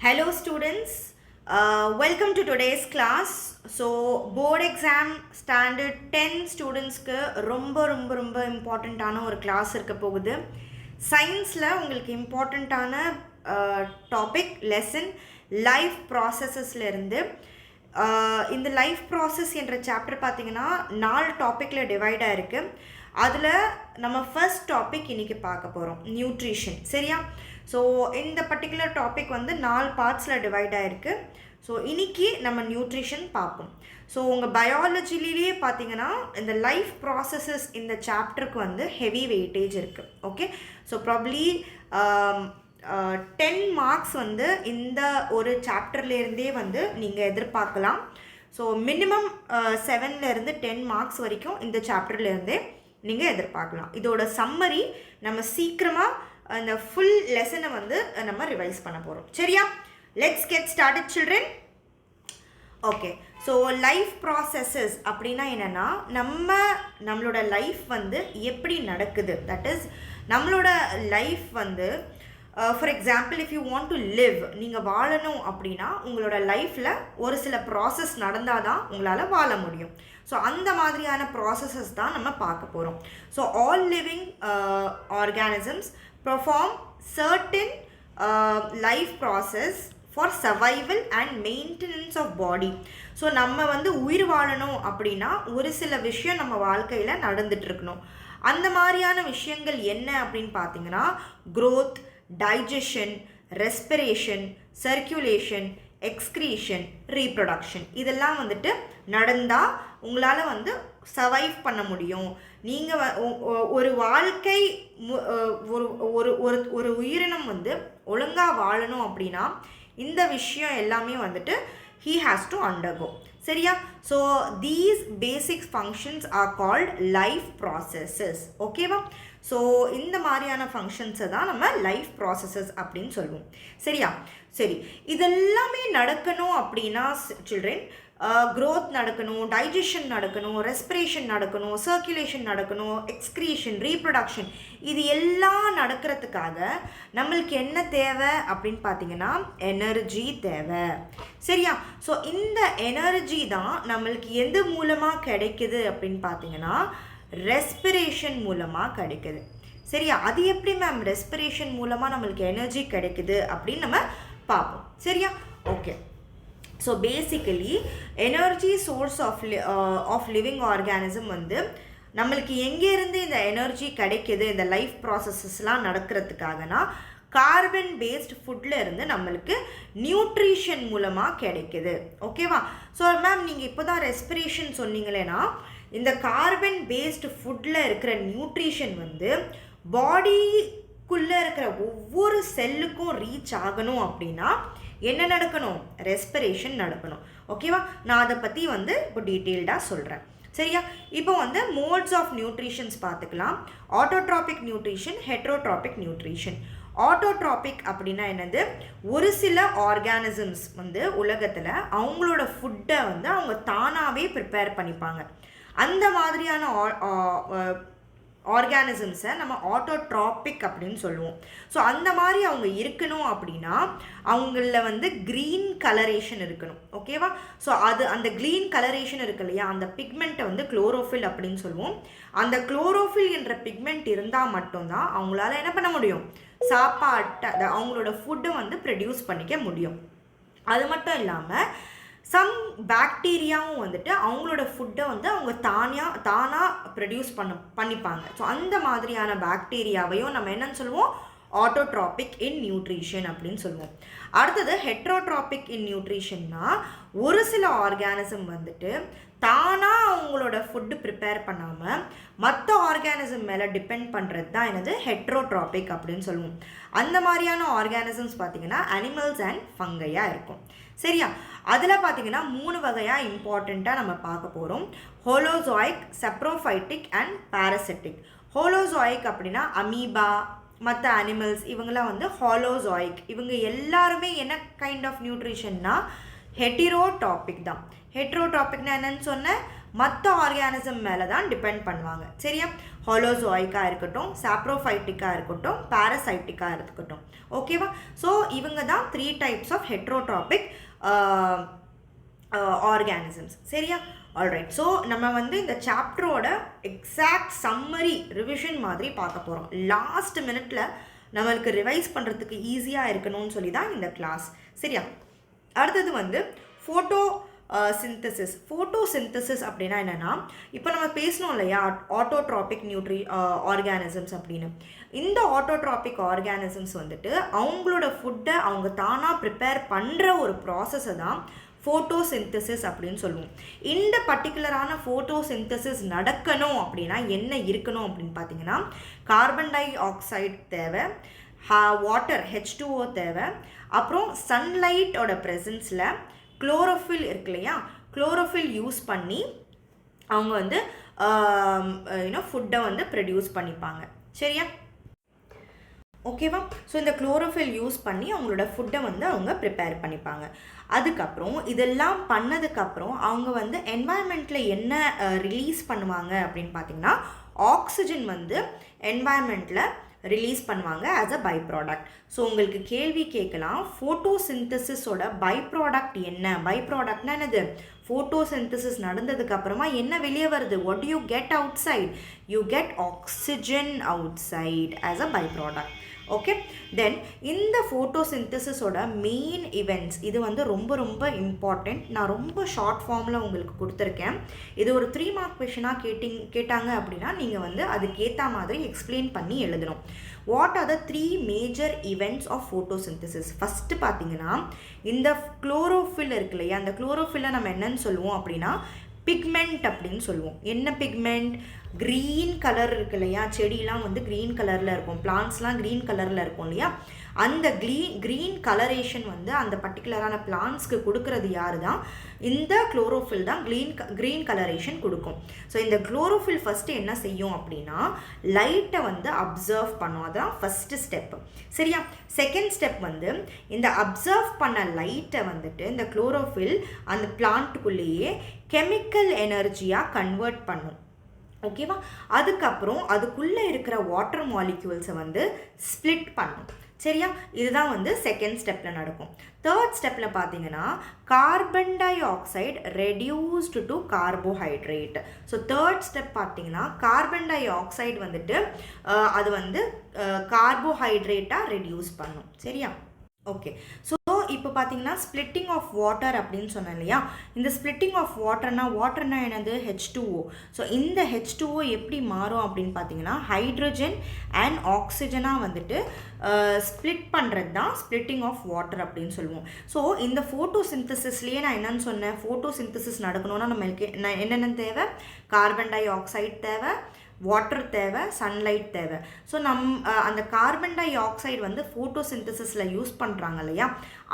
Hello students, welcome to today's class. So board exam standard 10 ஸ்டூடெண்ட்ஸ்க்கு ரொம்ப இம்பார்ட்டண்ட்டான ஒரு கிளாஸ் இருக்க போகுது. சயின்ஸில் உங்களுக்கு இம்பார்ட்டண்ட்டான டாபிக் லெசன் லைஃப் ப்ராசஸஸ்லேருந்து இந்த லைஃப் ப்ராசஸ் என்ற சாப்டர் பார்த்திங்கன்னா 4 டாப்பிக்கில் டிவைட் ஆகிருக்கு. அதில் நம்ம ஃபர்ஸ்ட் டாபிக் இன்றைக்கி பார்க்க போகிறோம், நியூட்ரிஷன். சரியா? ஸோ இந்த பர்டிகுலர் டாபிக் வந்து 4 பார்ட்ஸில் டிவைட் ஆகிருக்கு. ஸோ இன்றைக்கி நம்ம நியூட்ரிஷன் பார்ப்போம். ஸோ உங்கள் பயாலஜிலேயே பார்த்தீங்கன்னா இந்த லைஃப் ப்ராசஸஸ் இந்த சாப்டருக்கு வந்து ஹெவி வெயிட்டேஜ் இருக்குது. ஓகே, ஸோ ப்ராப்ளி 10 மார்க்ஸ் வந்து இந்த ஒரு சாப்டர்லேருந்தே வந்து நீங்கள் எதிர்பார்க்கலாம். ஸோ மினிமம் 7லேருந்து 10 மார்க்ஸ் வரைக்கும் இந்த சாப்டர்லேருந்தே நீங்கள் எதிர்பார்க்கலாம். இதோட சம்மரி நம்ம சீக்கிரமாக அந்த ஃபுல் லெசனை வந்து நம்ம ரிவைஸ் பண்ண போகிறோம். சரியா? Let's get started children. Okay, so life processes அப்படின்னா என்னென்னா நம்மளோட லைஃப் வந்து எப்படி நடக்குது, தட் இஸ் நம்மளோட லைஃப் வந்து for example if you want to live, நீங்கள் வாழணும் அப்படின்னா உங்களோட லைஃப்பில் ஒரு சில ப்ராசஸ் நடந்தால் தான் உங்களால் வாழ முடியும். ஸோ அந்த மாதிரியான ப்ராசஸஸ் தான் நம்ம பார்க்க போகிறோம். So all living organisms perform certain life process for survival and maintenance of body. So நம்ம வந்து உயிர் வாழணும் அப்படின்னா ஒரு சில விஷயம் நம்ம வாழ்க்கையில் நடந்துகிட்ருக்கணும். அந்த மாதிரியான விஷயங்கள் என்ன அப்படின்னு பார்த்தீங்கன்னா growth, digestion, respiration, circulation, excretion, reproduction. இதெல்லாம் வந்துட்டு நடந்தால் உங்களால் வந்து சர்வைவ் பண்ண முடியும். நீங்கள் ஒரு வாழ்க்கை ஒரு உயிரினம் வந்து ஒழுங்காக வாழணும் அப்படின்னா இந்த விஷயம் எல்லாமே வந்துட்டு he has to undergo. சரியா? So these basic functions are called life processes. ஓகேவா? ஸோ இந்த மாதிரியான ஃபங்க்ஷன்ஸை தான் நம்ம லைஃப் ப்ராசஸஸ் அப்படின்னு சொல்லுவோம். சரியா? சரி, இதெல்லாமே நடக்கணும் அப்படின்னா சில்ட்ரன் க்ரோத் நடக்கணும், டைஜஷன் நடக்கணும், ரெஸ்பிரேஷன் நடக்கணும், சர்க்குலேஷன் நடக்கணும், எக்ஸ்க்ரீஷன், ரீப்ரொடக்ஷன், இது எல்லாம் நடக்கிறதுக்காக நம்மளுக்கு என்ன தேவை அப்படின்னு பார்த்தீங்கன்னா எனர்ஜி தேவை. சரியா? ஸோ இந்த எனர்ஜி தான் நம்மளுக்கு எது மூலமாக கிடைக்குது அப்படின்னு பார்த்தீங்கன்னா ரெஸ்பிரேஷன் மூலமாக கிடைக்குது. சரியா? அது எப்படி மேம் ரெஸ்பிரேஷன் மூலமாக நம்மளுக்கு எனர்ஜி கிடைக்குது அப்படின்னு நம்ம பார்ப்போம். சரியா? Okay, so basically energy source of living organism வந்து நம்மளுக்கு எங்கேருந்து இந்த எனர்ஜி கிடைக்கிது இந்த லைஃப் ப்ராசஸஸ்லாம் நடக்கிறதுக்காகனா கார்பன் பேஸ்ட் ஃபுட்டில் இருந்து நம்மளுக்கு நியூட்ரிஷன் மூலமாக கிடைக்கிது. ஓகேவா? ஸோ மேம் நீங்கள் இப்போ தான் ரெஸ்பிரேஷன் சொன்னீங்களேனா இந்த கார்பன் பேஸ்டு ஃபுட்டில் இருக்கிற நியூட்ரிஷன் வந்து பாடிக்குள்ளே இருக்கிற ஒவ்வொரு செல்லுக்கும் ரீச் ஆகணும் அப்படின்னா என்ன நடக்கணும்? ரெஸ்பிரேஷன் நடக்கணும். ஓகேவா? நான் அதை பற்றி வந்து இப்போ டீட்டெயில்டாக சொல்கிறேன். சரியா? இப்போ வந்து மோட்ஸ் ஆஃப் நியூட்ரிஷன்ஸ் பார்த்துக்கலாம். Autotrophic nutrition, heterotrophic nutrition. Autotrophic அப்படின்னா என்னது? ஒரு சில ஆர்கானிசம்ஸ் வந்து உலகத்தில் அவங்களோட ஃபுட்டை வந்து அவங்க தானாகவே ப்ரிப்பேர் பண்ணிப்பாங்க. அந்த மாதிரியான ஆர்கானிசம்ஸை நம்ம ஆட்டோட்ராபிக் அப்படின்னு சொல்லுவோம். ஸோ அந்த மாதிரி அவங்க இருக்கணும் அப்படின்னா அவங்களில் வந்து க்ரீன் கலரேஷன் இருக்கணும். ஓகேவா? ஸோ அந்த க்ரீன் கலரேஷன் இருக்கு இல்லையா, அந்த பிக்மெண்ட்டை வந்து குளோரோஃபில் அப்படின்னு சொல்லுவோம். அந்த குளோரோஃபில் என்ற பிக்மெண்ட் இருந்தால் மட்டும்தான் அவங்களால என்ன பண்ண முடியும்? சாப்பாட்டை அவங்களோட ஃபுட்டை வந்து ப்ரொடியூஸ் பண்ணிக்க முடியும். அது மட்டும் இல்லாமல் சம் பாக்டீரியாவும் வந்துட்டு அவங்களோட ஃபுட்டை வந்து அவங்க தானாக ப்ரொடியூஸ் பண்ணிப்பாங்க. ஸோ அந்த மாதிரியான பாக்டீரியாவையும் நம்ம என்னன்னு சொல்லுவோம்? ஆட்டோட்ராபிக் இன் நியூட்ரிஷன் அப்படின்னு சொல்லுவோம். அடுத்தது ஹெட்ரோட்ராபிக் இன் நியூட்ரிஷன்னா ஒரு சில ஆர்கானிசம் வந்துட்டு தானாக அவங்களோட ஃபுட்டு ப்ரிப்பேர் பண்ணாமல் மற்ற ஆர்கானிசம் மேலே டிபெண்ட் பண்ணுறது தான் என்னது? ஹெட்ரோட்ராபிக் அப்படின்னு சொல்லுவோம். அந்த மாதிரியான ஆர்கானிசம்ஸ் பார்த்திங்கன்னா அனிமல்ஸ் அண்ட் ஃபங்கையாக இருக்கும். சரியா? அதில் பார்த்திங்கன்னா 3 வகையாக இம்பார்ட்டண்ட்டாக நம்ம பார்க்க போகிறோம். ஹோலோசாயிக், செப்ரோஃபைட்டிக் அண்ட் பாரசிட்டிக். ஹோலோசாயிக் அப்படின்னா அமீபா, மற்ற அனிமல்ஸ் இவங்களாம் வந்து ஹாலோசாயிக். இவங்க எல்லாருமே என்ன கைண்ட் ஆஃப் நியூட்ரிஷன்னா ஹெட்டிரோடாபிக் தான். ஹெட்ரோடாபிக்னா என்னன்னு சொன்னேன்? மற்ற ஆர்கானிசம் மேலே தான் டிபெண்ட் பண்ணுவாங்க. சரியா? ஹாலோசோயிக்காக இருக்கட்டும், சாப்ரோஃபைட்டிக்காக இருக்கட்டும், பாரசைட்டிக்காக இருக்கட்டும். ஓகேவா? ஸோ இவங்க தான் 3 டைப்ஸ் ஆஃப் ஹெட்ரோட்ராபிக் ஆர்கானிசம்ஸ். சரியா? ஆல்ரைட். ஸோ நம்ம வந்து இந்த சாப்டரோட எக்ஸாக்ட் சம்மரி ரிவிஷன் மாதிரி பார்க்க போகிறோம். லாஸ்ட் மினிட்ல நம்மளுக்கு ரிவைஸ் பண்ணுறதுக்கு ஈஸியாக இருக்கணும்னு சொல்லி தான் இந்த கிளாஸ். சரியா? அடுத்தது வந்து ஃபோட்டோசிந்தசிஸ் அப்படின்னா என்னென்னா, இப்போ நம்ம பேசணும் இல்லையா ஆட்டோட்ராபிக் ஆர்கானிசம்ஸ் அப்படின்னு. இந்த ஆட்டோட்ராபிக் ஆர்கானிசம்ஸ் வந்துட்டு அவங்களோட ஃபுட்டை அவங்க தானாக ப்ரிப்பேர் பண்ணுற ஒரு ப்ராசஸை தான் ஃபோட்டோசிந்தசிஸ் அப்படின்னு சொல்லுவோம். இந்த பர்டிகுலரான ஃபோட்டோசிந்தசிஸ் நடக்கணும் அப்படின்னா என்ன இருக்கணும் அப்படின்னு பார்த்தீங்கன்னா, கார்பன் டை ஆக்சைடு தேவை, வாட்டர் H2O தேவை, அப்புறம் சன்லைட்டோட ப்ரெசன்ஸில் குளோரோஃபில் இருக்கு இல்லையா, குளோரோஃபில் யூஸ் பண்ணி அவங்க வந்து ஃபுட்டை வந்து ப்ரொடியூஸ் பண்ணிப்பாங்க. சரியா? ஓகேவா? ஸோ இந்த குளோரோஃபில் யூஸ் பண்ணி அவங்களோட ஃபுட்டை வந்து அவங்க ப்ரிப்பேர் பண்ணிப்பாங்க. அதுக்கப்புறம் இதெல்லாம் பண்ணதுக்கப்புறம் அவங்க வந்து என்வாயன்மெண்ட்டில் என்ன ரிலீஸ் பண்ணுவாங்க அப்படின்னு பார்த்தீங்கன்னா, ஆக்சிஜன் வந்து என்வாயன்மெண்ட்டில் ரிலீஸ் பண்ணுவாங்க as a byproduct. So உங்களுக்கு கேள்வி கேட்கலாம், ஃபோட்டோசிந்தசிஸோட பை ப்ராடக்ட் என்ன? பை ப்ராடக்ட்னா என்னது? ஃபோட்டோசிந்தசிஸ் நடந்ததுக்கு அப்புறமா என்ன வெளியே வருது? What you get outside? You get oxygen outside as a byproduct. Okay, then இந்த ஃபோட்டோசிந்தசிஸோட மெயின் இவெண்ட்ஸ் இது வந்து ரொம்ப ரொம்ப இம்பார்ட்டண்ட். நான் ரொம்ப ஷார்ட் ஃபார்மில் உங்களுக்கு கொடுத்துருக்கேன். இது ஒரு 3 மார்க் கொஷனாக கேட்டாங்க அப்படின்னா நீங்கள் வந்து அதுக்கேற்ற மாதிரி எக்ஸ்பிளைன் பண்ணி எழுதணும். What are the 3 major events of photosynthesis? First பார்த்தீங்கன்னா, இந்த குளோரோஃபில் இருக்கு இல்லையா, அந்த குளோரோஃபில்லை நம்ம என்னன்னு சொல்லுவோம் அப்படின்னா பிக்மெண்ட் அப்படின்னு சொல்லுவோம். என்ன பிக்மெண்ட்? க்ரீன் கலர் இருக்கு இல்லையா, செடியெலாம் வந்து க்ரீன் கலரில் இருக்கும், பிளான்ட்ஸ்லாம் க்ரீன் கலரில் இருக்கும் இல்லையா, அந்த க்ரீன் கலரேஷன் வந்து அந்த பர்டிகுலரான பிளான்ட்ஸ்க்கு கொடுக்கறது யார் தான்? இந்த குளோரோஃபில் தான் க்ரீன் கலரேஷன் கொடுக்கும். ஸோ இந்த குளோரோஃபில் ஃபஸ்ட்டு என்ன செய்யும் அப்படின்னா, லைட்டை வந்து அப்சர்வ் பண்ணும். அதுதான் ஃபஸ்ட்டு ஸ்டெப்பு. சரியா? செகண்ட் ஸ்டெப் வந்து இந்த அப்சர்வ் பண்ண லைட்டை வந்துட்டு இந்த குளோரோஃபில் அந்த பிளான்ட்டுக்குள்ளேயே கெமிக்கல் எனர்ஜியாக கன்வெர்ட் பண்ணும். ஓகேவா? அதுக்கப்புறம் அதுக்குள்ளே இருக்கிற வாட்டர் மாலிக்யூல்ஸை வந்து ஸ்ப்ளிட் பண்ணும். சரியா? இதுதான் வந்து செகண்ட் ஸ்டெப்பில் நடக்கும். தேர்ட் ஸ்டெப்பில் பார்த்தீங்கன்னா, carbon di oxide reduced to carbohydrate. So third step பார்த்தீங்கன்னா, கார்பன் டை ஆக்சைடு வந்துட்டு அது வந்து கார்போஹைட்ரேட்டாக ரெடியூஸ் பண்ணும். சரியா? ஓகே. ஸோ இப்போ பார்த்தீங்கன்னா ஸ்ப்ளிட்டிங் ஆஃப் வாட்டர் அப்படின்னு சொன்னேன் இல்லையா, இந்த ஸ்ப்ளிட்டிங் ஆஃப் வாட்டர்னா என்னது? H2O. ஸோ இந்த H2O எப்படி மாறும் அப்படின்னு பார்த்தீங்கன்னா, ஹைட்ரஜன் அண்ட் ஆக்சிஜனாக வந்துட்டு ஸ்ப்ளிட் பண்ணுறது தான் ஸ்ப்ளிட்டிங் ஆஃப் வாட்டர் அப்படின்னு சொல்லுவோம். ஸோ இந்த ஃபோட்டோசிந்தசிஸ்லேயே நான் என்னென்னு சொன்னேன், ஃபோட்டோசிந்தசிஸ் நடக்கணும்னா நம்மளுக்கு என்னென்ன தேவை? கார்பன் டை ஆக்சைடு தேவை, வாட்டர் தேவை, சன்லைட் தேவை. ஸோ அந்த கார்பன் டை ஆக்சைடு வந்து ஃபோட்டோசிந்தசிஸில் யூஸ் பண்ணுறாங்க இல்லையா,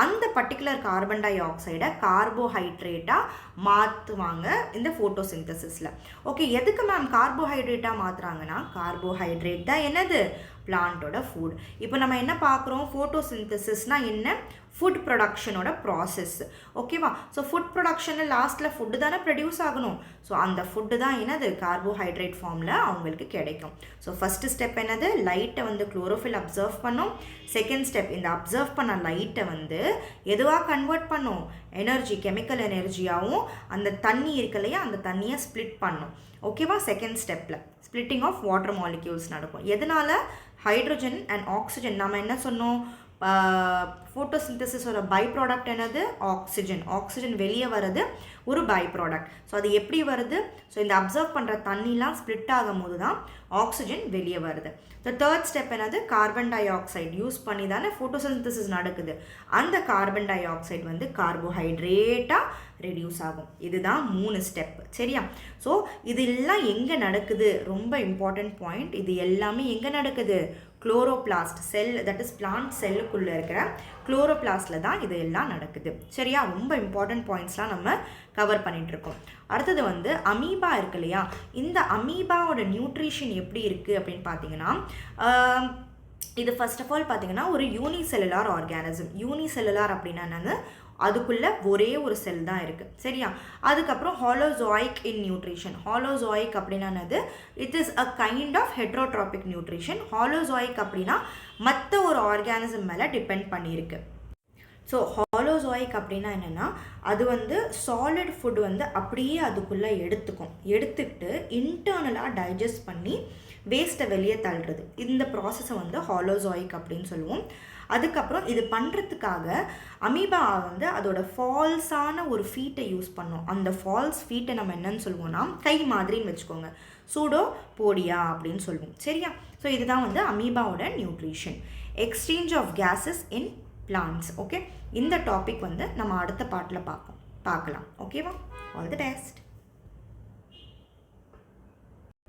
அந்த பர்டிகுலர் கார்பன் டை ஆக்சைடை கார்போஹைட்ரேட்டாக மாற்றுவாங்க இந்த ஃபோட்டோசிந்தசிஸில். ஓகே, எதுக்கு மேம் கார்போஹைட்ரேட்டாக மாற்றுறாங்கன்னா, கார்போஹைட்ரேட் தான் என்னது? பிளான்ட்டோட ஃபுட். இப்போ நம்ம என்ன பார்க்குறோம்? ஃபோட்டோசிந்தசிஸ்னால் என்ன? ஃபுட் ப்ரொடக்ஷனோட ப்ராசஸ். ஓகேவா? ஸோ ஃபுட் ப்ரொடக்ஷனில் லாஸ்ட்டில் ஃபுட்டு தானே ப்ரொடியூஸ் ஆகணும். ஸோ அந்த ஃபுட்டு தான் என்னது? கார்போஹைட்ரேட் ஃபார்மில் அவங்களுக்கு கிடைக்கும். ஸோ ஃபஸ்ட்டு ஸ்டெப் என்னது? லைட்டை வந்து குளோரோஃபில் அப்சர்வ் பண்ணும். செகண்ட் ஸ்டெப், இந்த அப்சர்வ் பண்ண லைட்டை வந்து எதுவாக கன்வெர்ட் பண்ணும்? எனர்ஜி, கெமிக்கல் எனர்ஜியாகவும் அந்த தண்ணி இருக்கு இல்லையா, அந்த தண்ணியை ஸ்ப்ளிட் பண்ணும். ஓகேவா? செகண்ட் ஸ்டெப்பில் ஸ்ப்ளிட்டிங் ஆஃப் வாட்டர் மாலிக்யூல்ஸ் நடக்கும். எதனால்? Hydrogen and oxygen. நம்ம என்ன சொன்னோம்? ஃபோட்டோசிந்தசிஸோட பை ப்ராடக்ட் என்னது? ஆக்சிஜன் வெளியே வருது ஒரு பை ப்ராடக்ட். ஸோ அது எப்படி வருது? ஸோ இந்த அப்சர்வ் பண்ணுற தண்ணிலாம் ஸ்ப்ளிட் ஆகும் போது தான் ஆக்சிஜன் வெளியே வருது. த தேர்ட் ஸ்டெப் என்னது? கார்பன் டை ஆக்சைடு யூஸ் பண்ணி தானே ஃபோட்டோசிந்தசிஸ் நடக்குது. அந்த கார்பன் டை ஆக்சைடு வந்து கார்போஹைட்ரேட்டாக ரெடியூஸ் ஆகும். இதுதான் 3 ஸ்டெப். சரியா? ஸோ இதெல்லாம் எங்கே நடக்குது? ரொம்ப இம்பார்ட்டண்ட் பாயிண்ட். இது எல்லாமே எங்கே நடக்குது? Chloroplast cell, that is plant செல்லுக்குள்ளே இருக்கிற குளோரோபிளாஸ்டில் தான் இது எல்லாம் நடக்குது. சரியா? ரொம்ப இம்பார்ட்டண்ட் பாயிண்ட்ஸ்லாம் நம்ம கவர் பண்ணிகிட்ருக்கோம். அடுத்தது வந்து அமீபா இருக்கு இல்லையா, இந்த அமீபாவோட நியூட்ரிஷன் எப்படி இருக்குது அப்படின்னு பார்த்தீங்கன்னா, இது ஃபர்ஸ்ட் ஆஃப் ஆல் பார்த்தீங்கன்னா ஒரு யூனிசெல்லுலார் ஆர்கானிசம். யூனிசெல்லுலார் அப்படின்னா என்னது? அதுக்குள்ளே ஒரே ஒரு செல் தான் இருக்குது. சரியா? அதுக்கப்புறம் ஹாலோசோயிக் இன் நியூட்ரிஷன். ஹாலோசோயிக் அப்படின்னா என்னது? It is a kind of heterotrophic nutrition. Holozoic அப்படின்னா மற்ற ஒரு ஆர்கானிசம் மேலே டிபெண்ட் பண்ணியிருக்கு. ஸோ ஹாலோசோயிக் அப்படின்னா என்னென்னா, அது வந்து சாலிட் ஃபுட் வந்து அப்படியே அதுக்குள்ளே எடுத்துக்கிட்டு இன்டர்னலாக டைஜஸ்ட் பண்ணி வேஸ்ட்டை வெளியே தள்ளுறது. இந்த ப்ராசஸை வந்து ஹாலோசோயிக் அப்படின்னு சொல்லுவோம். அதுக்கப்புறம் இது பண்ணுறதுக்காக அமீபா வந்து அதோட ஃபால்ஸான ஒரு ஃபீட்டை யூஸ் பண்ணோம். அந்த ஃபால்ஸ் ஃபீட்டை நம்ம என்னன்னு சொல்லுவோம்னா கை மாதிரின்னு வச்சுக்கோங்க, சூடோ போடியா அப்படின்னு சொல்லுவோம். சரியா? ஸோ இதுதான் வந்து அமீபாவோட nutrition. Exchange of gases in plants. Okay, இந்த டாபிக் வந்து நம்ம அடுத்த பாட்டில் பார்க்கலாம். ஓகேவா? All the best.